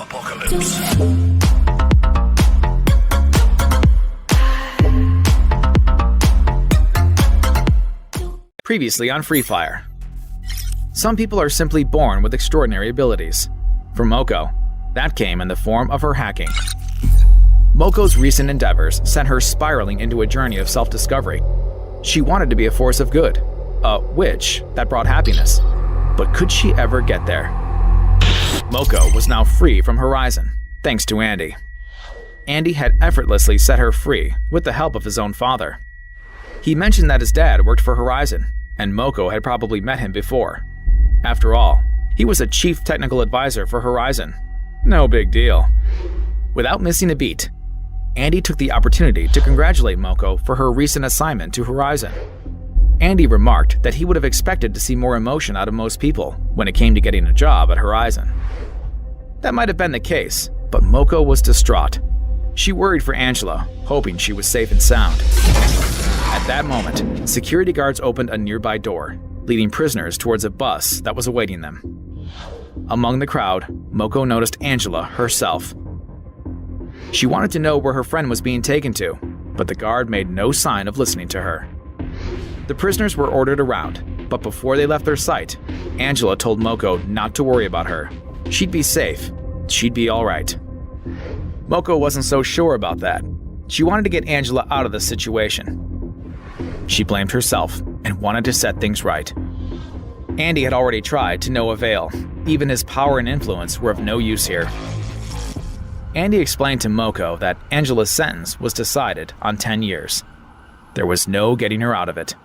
Apocalypse. Previously on Free Fire. Some people are simply born with extraordinary abilities. For Moco, that came in the form of her hacking. Moco's recent endeavors sent her spiraling into a journey of self-discovery. She wanted to be a force of good, a witch that brought happiness. But could she ever get there? Moco was now free from Horizon, thanks to Andy. Andy had effortlessly set her free with the help of his own father. He mentioned that his dad worked for Horizon, and Moco had probably met him before. After all, he was a chief technical advisor for Horizon. No big deal. Without missing a beat, Andy took the opportunity to congratulate Moco for her recent assignment to Horizon. Andy remarked that he would have expected to see more emotion out of most people when it came to getting a job at Horizon. That might have been the case, but Moco was distraught. She worried for Angela, hoping she was safe and sound. At that moment, security guards opened a nearby door, leading prisoners towards a bus that was awaiting them. Among the crowd, Moco noticed Angela herself. She wanted to know where her friend was being taken to, but the guard made no sign of listening to her. The prisoners were ordered around, but before they left their sight, Angela told Moco not to worry about her. She'd be safe. She'd be all right. Moco wasn't so sure about that. She wanted to get Angela out of the situation. She blamed herself and wanted to set things right. Andy had already tried to no avail. Even his power and influence were of no use here. Andy explained to Moco that Angela's sentence was decided on 10 years. There was no getting her out of it.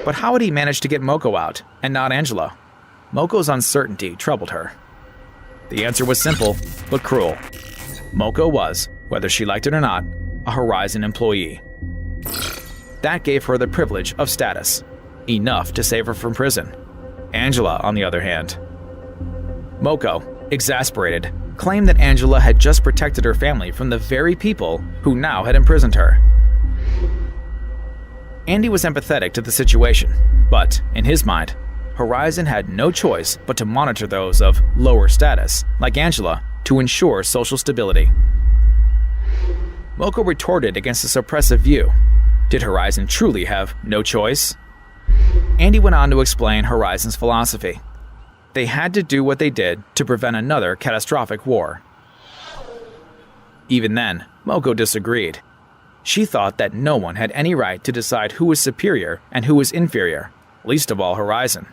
But how had he managed to get Moco out, and not Angela? Moco's uncertainty troubled her. The answer was simple, but cruel. Moco was, whether she liked it or not, a Horizon employee. That gave her the privilege of status, enough to save her from prison. Angela, on the other hand. Moco, exasperated, claimed that Angela had just protected her family from the very people who now had imprisoned her. Andy was empathetic to the situation, but, in his mind, Horizon had no choice but to monitor those of lower status, like Angela, to ensure social stability. Moco retorted against this oppressive view. Did Horizon truly have no choice? Andy went on to explain Horizon's philosophy. They had to do what they did to prevent another catastrophic war. Even then, Moco disagreed. She thought that no one had any right to decide who was superior and who was inferior, least of all Horizon.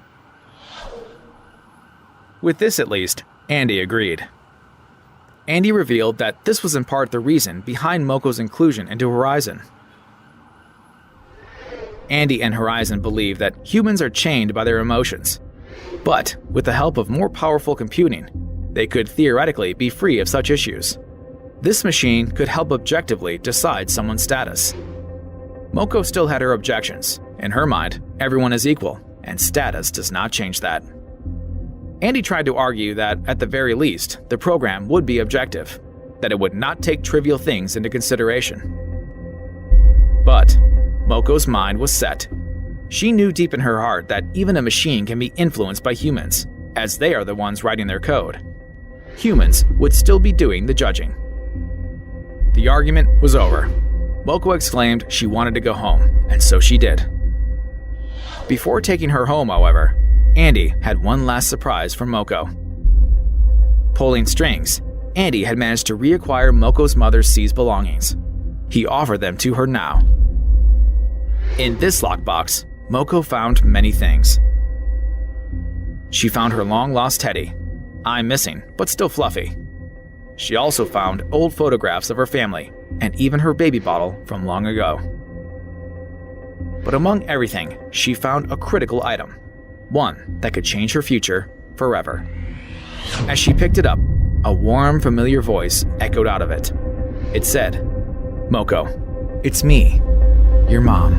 With this, at least, Andy agreed. Andy revealed that this was in part the reason behind Moco's inclusion into Horizon. Andy and Horizon believe that humans are chained by their emotions, but with the help of more powerful computing, they could theoretically be free of such issues. This machine could help objectively decide someone's status. Moco still had her objections. In her mind, everyone is equal, and status does not change that. Andy tried to argue that, at the very least, the program would be objective, that it would not take trivial things into consideration. But Moco's mind was set. She knew deep in her heart that even a machine can be influenced by humans, as they are the ones writing their code. Humans would still be doing the judging. The argument was over. Moco exclaimed she wanted to go home, and so she did. Before taking her home, however, Andy had one last surprise for Moco. Pulling strings, Andy had managed to reacquire Moco's mother's seized belongings. He offered them to her now. In this lockbox, Moco found many things. She found her long-lost teddy, eye missing, but still fluffy. She also found old photographs of her family, and even her baby bottle from long ago. But among everything, she found a critical item, one that could change her future forever. As she picked it up, a warm, familiar voice echoed out of it. It said, "Moco, it's me, your mom."